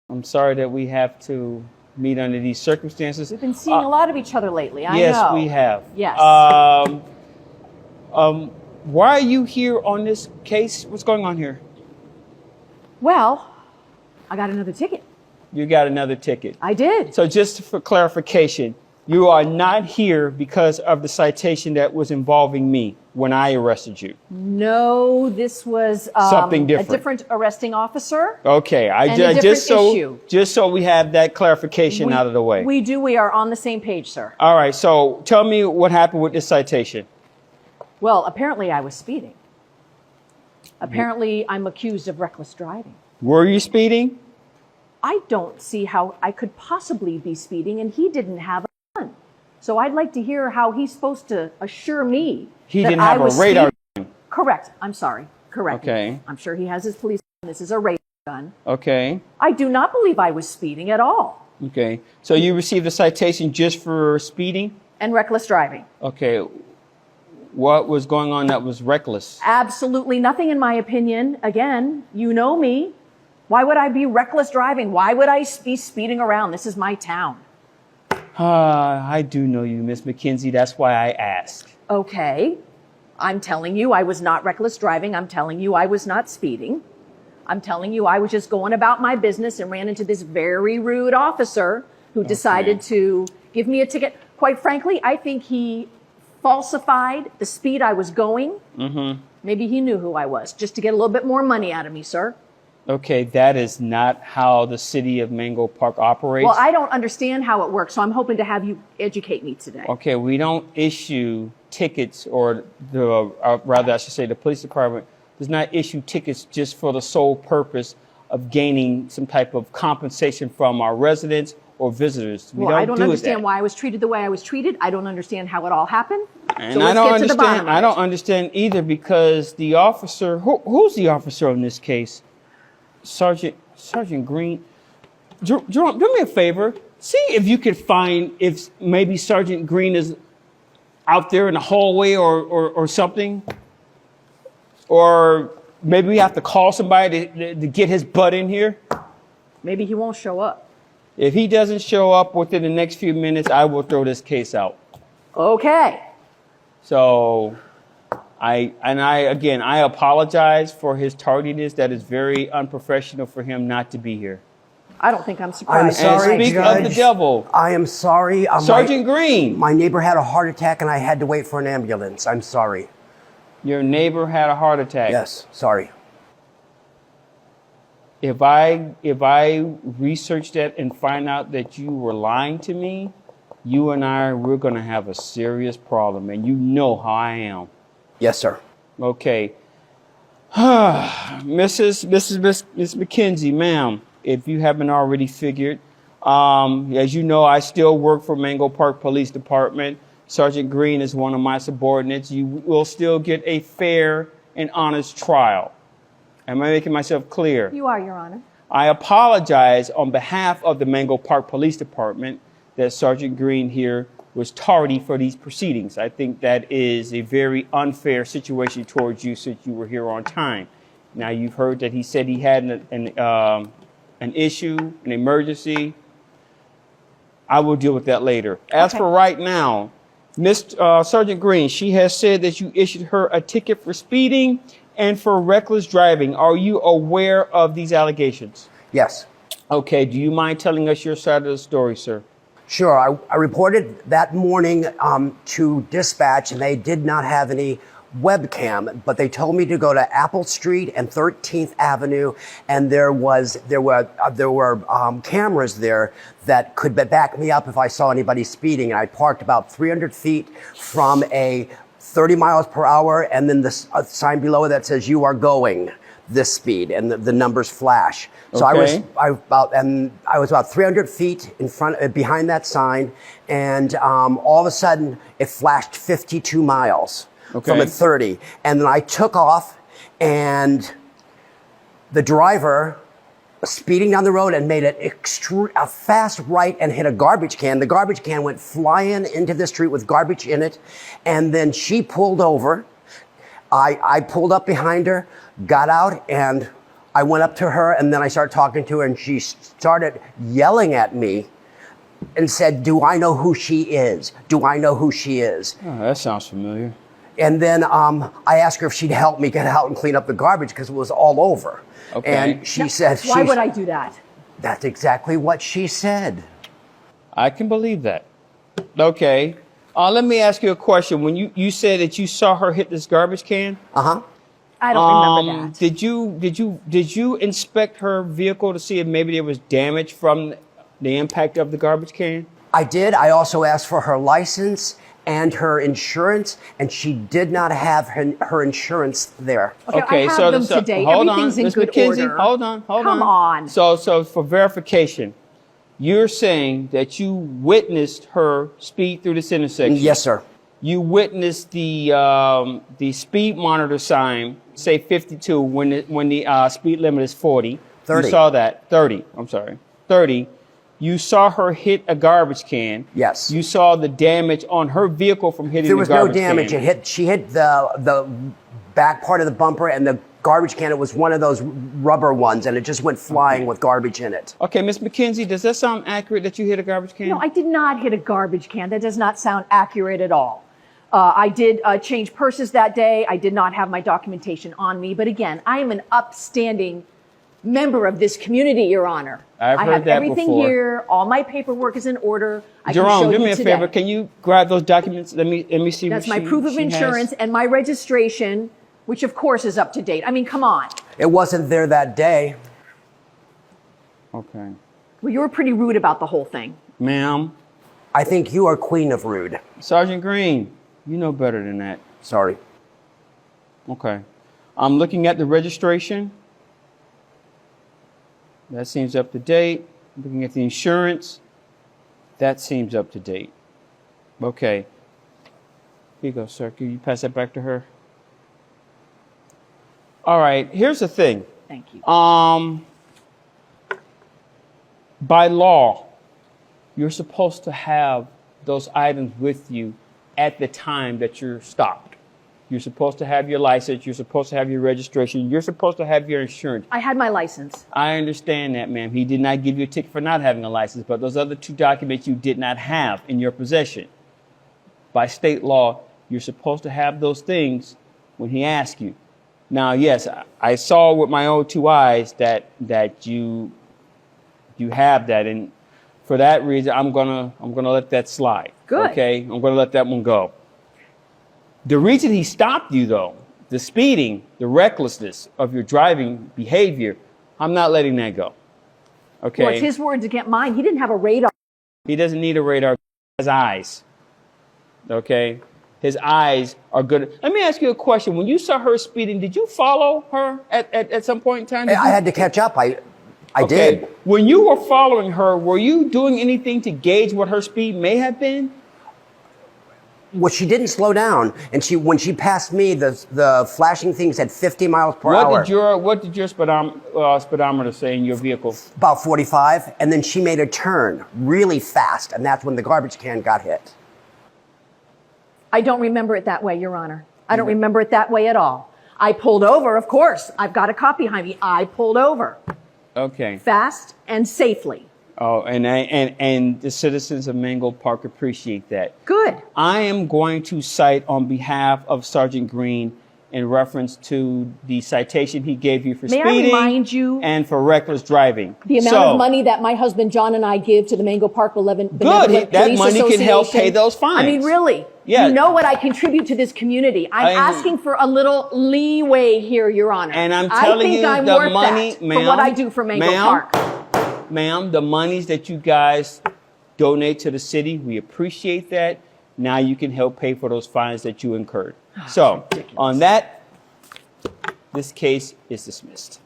I'm sorry that we have to meet under these circumstances. We've been seeing a lot of each other lately. I know. Yes, we have. Yes. Why are you here on this case? What's going on here? Well, I got another ticket. You got another ticket. I did. So just for clarification, you are not here because of the citation that was involving me when I arrested you. No, this was Something different. A different arresting officer. Okay, just so we have that clarification out of the way. We are on the same page, sir. All right, so tell me what happened with this citation. Well, apparently I was speeding. Apparently I'm accused of reckless driving. Were you speeding? I don't see how I could possibly be speeding, and he didn't have a gun. So I'd like to hear how he's supposed to assure me he that didn't have I was a radar gun. Correct. I'm sorry. Correct. Okay. I'm sure he has his police gun. This is a radar gun. Okay. I do not believe I was speeding at all. Okay. So you received a citation just for speeding? And reckless driving. Okay. What was going on that was reckless? Absolutely nothing, in my opinion. Again, you know me. Why would I be reckless driving? Why would I be speeding around? This is my town. I do know you, Miss McKenzie. That's why I asked. Okay. I'm telling you I was not reckless driving. I'm telling you I was not speeding. I'm telling you I was just going about my business and ran into this very rude officer who decided to give me a ticket. Quite frankly, I think he falsified the speed I was going. Mm-hmm. Maybe he knew who I was, just to get a little bit more money out of me, sir. Okay, that is not how the city of Mango Park operates. Well, I don't understand how it works, so I'm hoping to have you educate me today. Okay, we don't issue tickets, or rather I should say the police department does not issue tickets just for the sole purpose of gaining some type of compensation from our residents or visitors. I don't understand why I was treated the way I was treated. I don't understand how it all happened. And so let's get to the bottom of it. I don't understand either, because the officer, who's the officer in this case? Sergeant Green. Jerome, do me a favor. See if you could find if maybe Sergeant Green is out there in the hallway or something. Or maybe we have to call somebody to get his butt in here. Maybe he won't show up. If he doesn't show up within the next few minutes, I will throw this case out. Okay. So I apologize for his tardiness. That is very unprofessional for him not to be here. I don't think I'm surprised. I'm sorry, and speak Judge. of the devil. I am sorry. Sergeant Green. My neighbor had a heart attack and I had to wait for an ambulance. I'm sorry. Your neighbor had a heart attack. Yes, sorry. If I research that and find out that you were lying to me, you and we're going to have a serious problem. And you know how I am. Yes, sir. Okay. Miss McKenzie, ma'am, if you haven't already figured, as you know, I still work for Mango Park Police Department. Sergeant Green is one of my subordinates. You will still get a fair and honest trial. Am I making myself clear? You are, Your Honor. I apologize on behalf of the Mango Park Police Department that Sergeant Green here was tardy for these proceedings. I think that is a very unfair situation towards you since you were here on time. Now, you've heard that he said he had an issue, an emergency. I will deal with that later. As for right now, Miss Sergeant Green, she has said that you issued her a ticket for speeding and for reckless driving. Are you aware of these allegations? Yes. Okay, do you mind telling us your side of the story, sir? Sure. I reported that morning to dispatch, and they did not have any webcam, but they told me to go to Apple Street and 13th Avenue, and there were cameras there that could back me up if I saw anybody speeding. And I parked about 300 feet from a 30 miles per hour, and then the sign below that says "You are going this speed," and the numbers flash. So okay. I was about 300 feet behind that sign, and all of a sudden it flashed 52 miles from at 30, and then I took off, and the driver was speeding down the road and made a fast right and hit a garbage can. The garbage can went flying into the street with garbage in it, and then she pulled over. I pulled up behind her, got out, and I went up to her and then I started talking to her and she started yelling at me and said, do I know who she is? Do I know who she is? Oh, that sounds familiar. And then I asked her if she'd help me get out and clean up the garbage because it was all over. Okay. And she said, Why would I do that? That's exactly what she said. I can believe that. Okay. Let me ask you a question. When you said that you saw her hit this garbage can, Uh-huh. I don't remember that. did you inspect her vehicle to see if maybe there was damage from the impact of the garbage can? I did. I also asked for her license and her insurance, and she did not have her insurance there. Okay, I have them to date. hold Everything's on, in Ms. good McKenzie, order. Hold on. Come on. So for verification, you're saying that you witnessed her speed through this intersection. Yes, sir. You witnessed the speed monitor sign say 52 when the speed limit is 40. 30. You saw that 30. I'm sorry, 30. You saw her hit a garbage can. Yes. You saw the damage on her vehicle from hitting There the was garbage no damage. can. She hit the back part of the bumper and the garbage can. It was one of those rubber ones, and it just went flying with garbage in it. Okay, Ms. McKenzie, does that sound accurate that you hit a garbage can? No, I did not hit a garbage can. That does not sound accurate at all. I did change purses that day. I did not have my documentation on me. But again, I am an upstanding member of this community, Your Honor. I've I heard have that everything before. here. All my paperwork is in order. I can Jerome, show do you me a today. favor. Can you grab those documents? Let me see. That's what my proof of she has. insurance and my registration, which of course is up to date. I mean, come on. It wasn't there that day. Okay, Well, you were pretty rude about the whole thing. ma'am. I think you are queen of rude. Sergeant Green, you know better than that. Sorry. Okay. I'm looking at the registration. That seems up to date. Looking at the insurance. That seems up to date. Okay. Here you go, sir. Can you pass that back to her? All right. Here's the thing. Thank you. By law, you're supposed to have those items with you at the time that you're stopped. You're supposed to have your license. You're supposed to have your registration. You're supposed to have your insurance. I had my license. I understand that, ma'am. He did not give you a ticket for not having a license, but those other two documents you did not have in your possession. By state law, you're supposed to have those things when he asks you. Now, yes, I saw with my own two eyes that you have that, and for that reason, I'm gonna let that slide. Good. Okay, I'm gonna let that one go. The reason he stopped you, though, the speeding, the recklessness of your driving behavior, I'm not letting that go. Okay. Well, it's his words against mine. He didn't have a radar. He doesn't need a radar. His eyes. Okay. His eyes are good. Let me ask you a question. When you saw her speeding, did you follow her at some point in time? Did I you- had to catch up. I Okay. did. When you were following her, were you doing anything to gauge what her speed may have been? Well, she didn't slow down, and when she passed me, the flashing thing said 50 miles per hour. What did your speedometer say in your vehicle? About 45, and then she made a turn really fast, and that's when the garbage can got hit. I don't remember it that way, Your Honor. I don't remember it that way at all. I pulled over, of course. I've got a cop behind me. I pulled over Okay. fast and safely. Oh, and the citizens of Mango Park appreciate that. Good. I am going to cite on behalf of Sergeant Green in reference to the citation he gave you for May I speeding remind you and for reckless driving. the amount of money that my husband John and I give to the Mango Park Benevolent That Police money can help Association. pay those fines. I mean, really. Yeah. You know what I contribute to this community. I'm asking for a little leeway here, Your Honor. And I'm telling you, I'm the worth money, that ma'am, for what I do for Mango Park. Ma'am, the monies that you guys donate to the city, we appreciate that. Now you can help pay for those fines that you incurred. So, on that, this case is dismissed.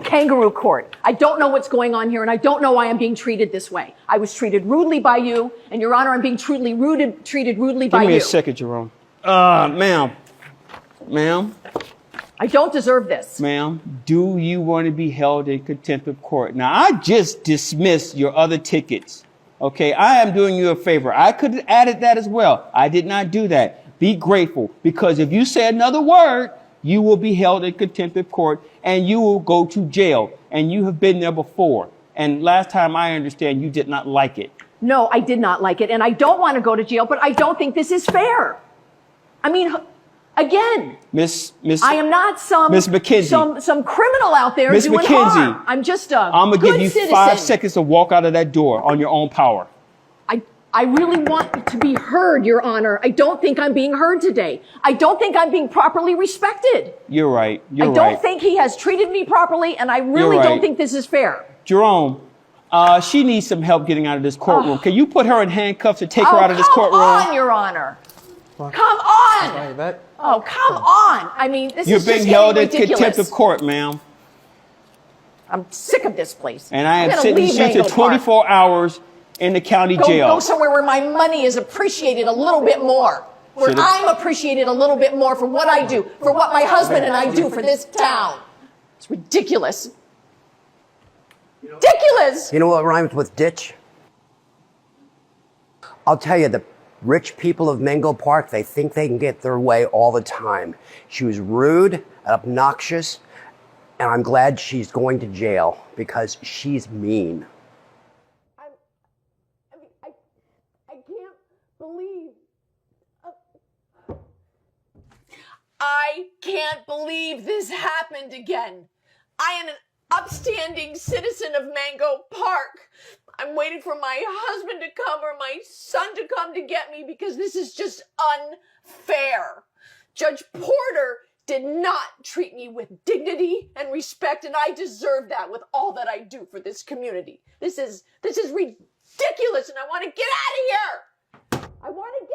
Kangaroo court. I don't know what's going on here, and I don't know why I'm being treated this way. I was treated rudely by you, and Your Honor, I'm being treated rudely by Give me you. a second, Jerome. Ma'am, I don't deserve this. ma'am, do you want to be held in contempt of court? Now, I just dismissed your other tickets. Okay, I am doing you a favor. I could have added that as well. I did not do that. Be grateful, because if you say another word, you will be held in contempt of court and you will go to jail. And you have been there before. And last time I understand, you did not like it. No, I did not like it. And I don't want to go to jail, but I don't think this is fair. I mean, again, I am not some Miss McKenzie. some criminal out there Miss doing McKenzie, harm. I'm just a I'm gonna good give you citizen. 5 seconds to walk out of that door on your own power. I really want to be heard, Your Honor. I don't think I'm being heard today. I don't think I'm being properly respected. You're right. I don't think he has treated me properly, and I really don't think this is fair. Jerome, she needs some help getting out of this courtroom. Can you put her in handcuffs and take her out of this courtroom? Come on, Your Honor. Come on. Oh, come on. I mean, this You're is just being held in ridiculous. contempt of court, ma'am. I'm sick of this place. And I I'm am gonna sentencing leave you to Mango Park. 24 hours in the county jail. Go somewhere where my money is appreciated a little bit more. Where I'm appreciated a little bit more for what I do, for what my husband and I do for this town. It's ridiculous. Ridiculous! You know what rhymes with ditch? I'll tell you, the rich people of Menlo Park, they think they can get their way all the time. She was rude and obnoxious, and I'm glad she's going to jail because she's mean. I can't believe this happened again. I am an upstanding citizen of Mango Park. I'm waiting for my husband to come or my son to come to get me because this is just unfair. Judge Porter did not treat me with dignity and respect, and I deserve that with all that I do for this community. This is ridiculous, and I want to get out of here. I want to